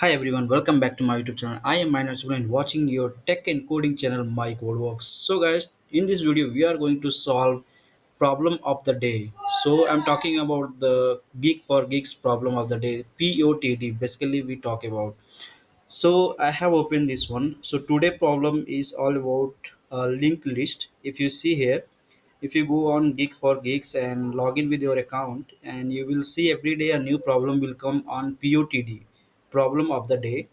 Hi everyone, welcome back to my YouTube channel. I am Minor and watching your tech and coding channel MyCodeWorks. So guys, in this video we are going to solve problem of the day. So I'm talking about the Geek for Geeks problem of the day, POTD. Basically we talk about. So I have opened this one. So today problem is all about a linked list. If you see here, if you go on Geek for Geeks and log in with your account, and you will see every day a new problem will come on POTD, problem of the day.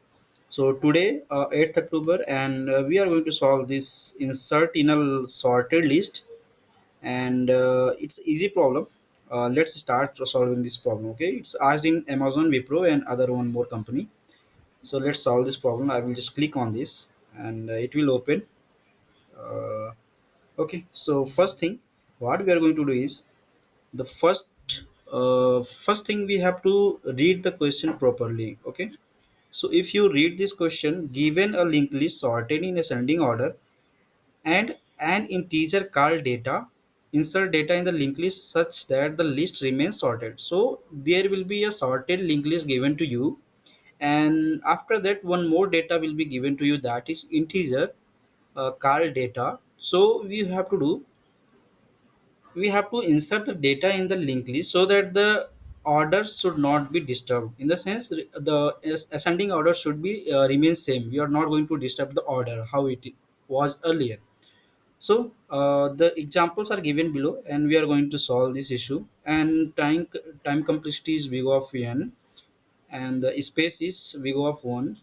So today, 8th October, and we are going to solve this insert in a sorted list, and it's easy problem. Let's start solving this problem. Okay, it's asked in Amazon, Wipro, and other one more company. So let's solve this problem. I will just click on this, and it will open. Uh, okay, so first thing, what we are going to do is the first thing we have to read the question properly. Okay, so if you read this question, given a linked list sorted in ascending order and an integer called data, insert data in the linked list such that the list remains sorted. So there will be a sorted linked list given to you, and after that one more data will be given to you, that is integer called data. So we have to insert the data in the linked list so that the order should not be disturbed. In the sense, the ascending order should be remain same. We are not going to disturb the order how it was earlier. So the examples are given below, and we are going to solve this issue. And time complexity is big of n, and the space is big of 1.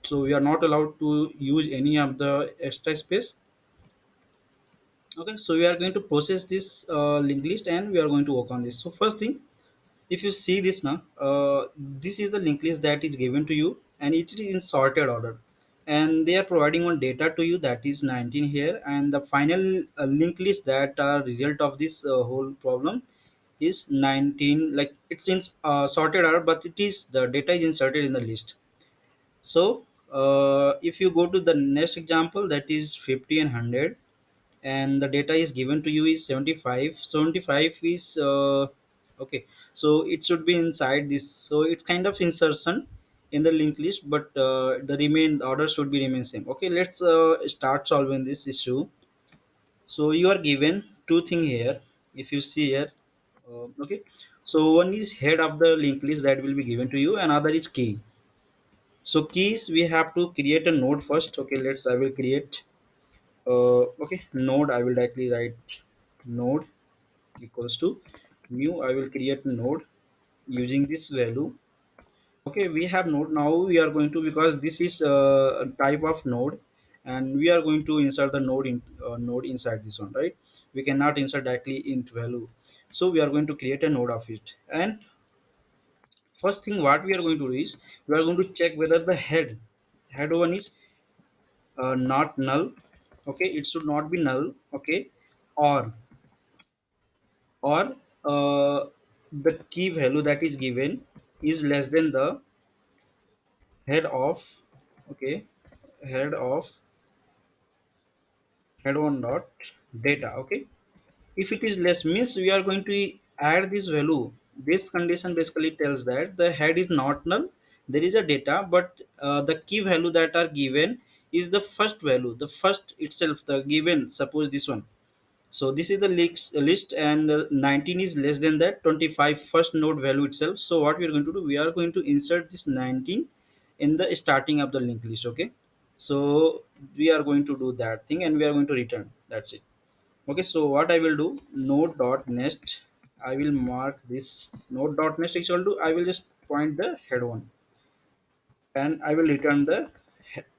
So we are not allowed to use any of the extra space. Okay, so we are going to process this linked list, and we are going to work on this. So first thing, if you see this now, this is the linked list that is given to you, and it is in sorted order, and they are providing one data to you, that is 19 here, and the final linked list that are result of this whole problem is 19. Like it's in sorted order, but it is the data is inserted in the list. So if you go to the next example, that is 50 and 100, and the data is given to you is 75 is okay. So it should be inside this, so it's kind of insertion in the linked list, but the remain order should be remain same. Okay, let's start solving this issue. So you are given two thing here. If you see here, okay, so one is head of the linked list that will be given to you, another is key. So keys, we have to create a node first. Okay, I will create okay, node. I will directly write node equals to new. I will create a node using this value. Okay, we have node. Now we are going to, because this is a type of node, and we are going to insert the node inside this one, right? We cannot insert directly into value, so we are going to create a node of it. And first thing what we are going to do is, we are going to check whether the head one is not null. Okay, it should not be null. Okay, or or the key value that is given is less than the head of, okay, head of head one dot data. Okay, if it is less means we are going to add this value. This condition basically tells that the head is not null, there is a data, but the key value that are given is the first value, the first itself, the given, suppose this one. So this is the list, and 19 is less than that 25 first node value itself. So what we are going to do, we are going to insert this 19 in the starting of the linked list. Okay, so we are going to do that thing, and we are going to return, that's it. Okay, so what I will do, node dot next, I will mark this node dot next equal to, I will just point the head one, and I will return the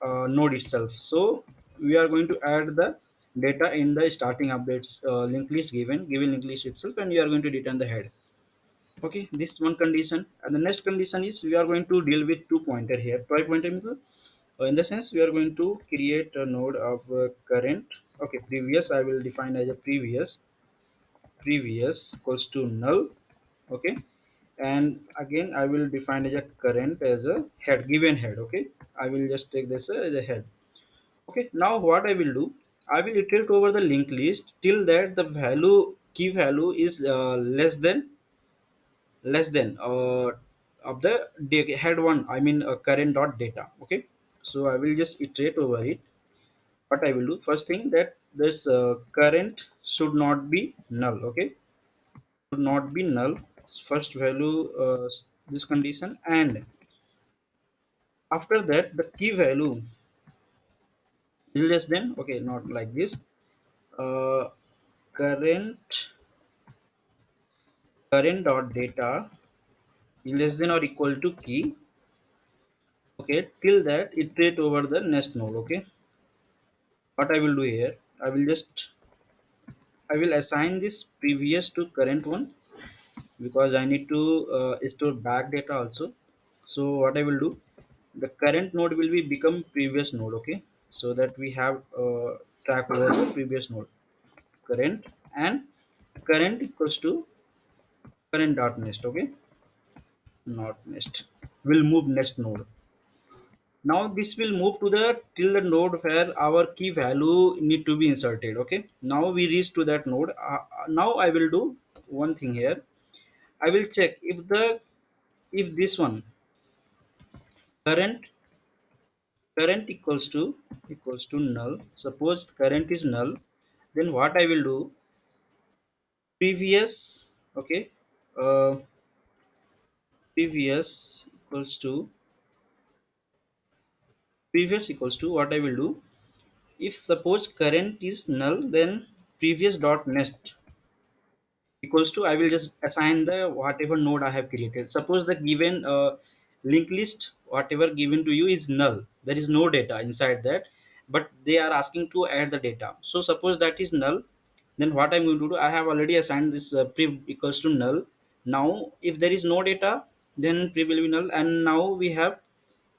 node itself. So we are going to add the data in the starting updates linked list, given linked list itself, and we are going to return the head. Okay, this one condition. And the next condition is, we are going to deal with two pointer here. Toy pointer means, in the sense, we are going to create a node of current. Okay, previous I will define as a previous equals to null. Okay, and again I will define as a current as a head, given head. Okay, I will just take this as a head. Okay, now what I will do, I will iterate over the linked list till that the value, key value is less than of the head one, I mean current dot data. Okay, so I will just iterate over it. What I will do, first thing, that this current should not be null. Okay, should not be null. First value, this condition, and after that the key value is less than, okay, not like this, uh, current current dot data is less than or equal to key. Okay, till that iterate over the next node. Okay, what I will do here, I will just, I will assign this previous to current one, because I need to store back data also. So what I will do, the current node will be become previous node. Okay, so that we have track over the previous node. Current, and current equals to current dot next. Okay, not next, will move next node. Now this will move to the till the node where our key value need to be inserted. Okay, now we reach to that node. Now I will do one thing here. I will check if this one, current equals to null. Suppose current is null, then what I will do, previous, okay, uh, previous equals to what I will do, if suppose current is null, then previous dot next equals to, I will just assign the whatever node I have created. Suppose the given linked list whatever given to you is null, there is no data inside that, but they are asking to add the data. So suppose that is null, then what I'm going to do, I have already assigned this prev equals to null. Now if there is no data, then prev will be null, and now we have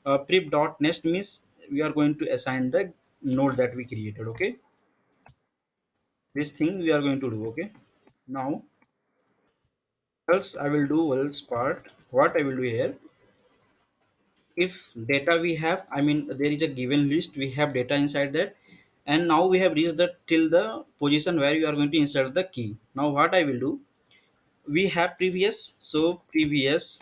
prev dot next means we are going to assign the node that we created. Okay, this thing we are going to do. Okay, now else I will do else part. What I will do here, if data we have, I mean there is a given list, we have data inside that, and now we have reached the till the position where you are going to insert the key. Now what I will do, we have previous, so previous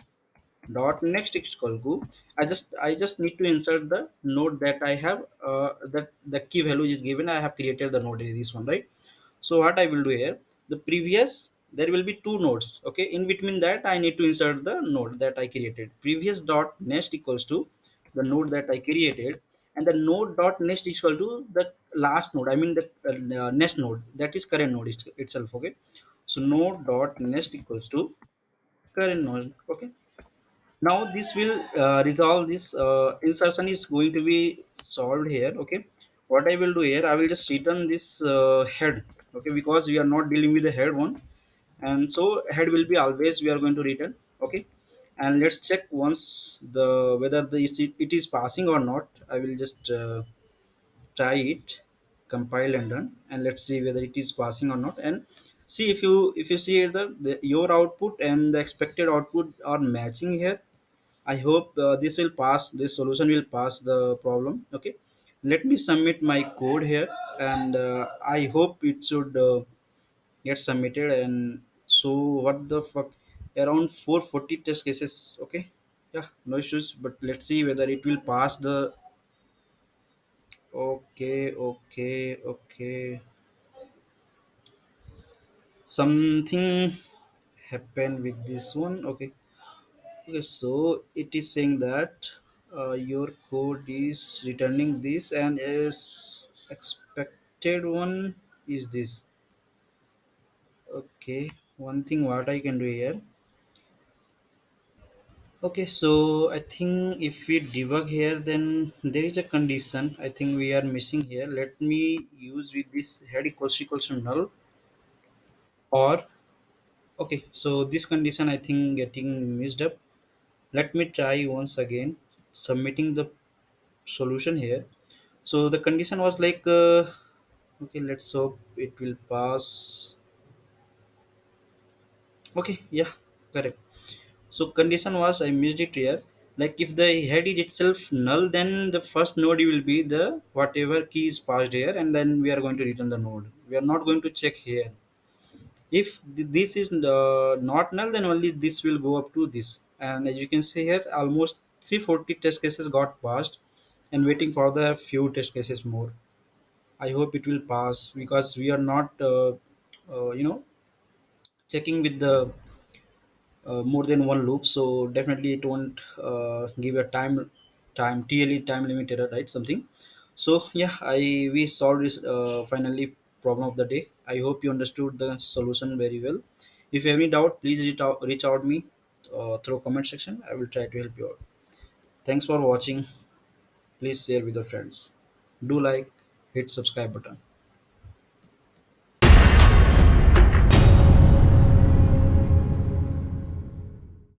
dot next is equal to, I just need to insert the node that I have, that the key value is given, I have created the node, this one, right? So what I will do here, the previous, there will be two nodes. Okay, in between that I need to insert the node that I created. Previous dot next equals to the node that I created, and the node dot next is equal to the last node, I mean the next node, that is current node itself. Okay, so node dot next equals to current node. Okay, now this will resolve this insertion is going to be solved here. Okay, what I will do here, I will just return this head. Okay, because we are not dealing with the head one, and so head will be always we are going to return. Okay, and let's check once the whether it is passing or not. I will just try it, compile and run, and let's see whether it is passing or not. And see, if you see the your output and the expected output are matching here. I hope this will pass. This solution will pass the problem. Okay, let me submit my code here, and I hope it should get submitted. And so, what the fuck? Around 440 test cases. Okay, yeah, no issues. But let's see whether it will pass the. Okay, okay, okay. Something happened with this one. Okay. Okay, so it is saying that your code is returning this, and is expected one is this. Okay, one thing what I can do here. Okay, so I think if we debug here, then there is a condition I think we are missing here. Let me use with this head equals to null, or okay, so this condition I think getting messed up. Let me try once again submitting the solution here. So the condition was like, okay, let's hope it will pass. Okay, yeah, correct. So condition was, I missed it here. Like if the head is itself null, then the first node will be the whatever key is passed here, and then we are going to return the node. We are not going to check here. If this is not null, then only this will go up to this. And as you can see here, almost 340 test cases got passed, and waiting for the few test cases more. I hope it will pass, because we are not checking with the more than one loop, so definitely it won't give a time time limit error, right? Something. So yeah, I we solved this finally problem of the day. I hope you understood the solution very well. If you have any doubt, please reach out me through comment section. I will try to help you out. Thanks for watching. Please share with your friends. Do like, hit subscribe button.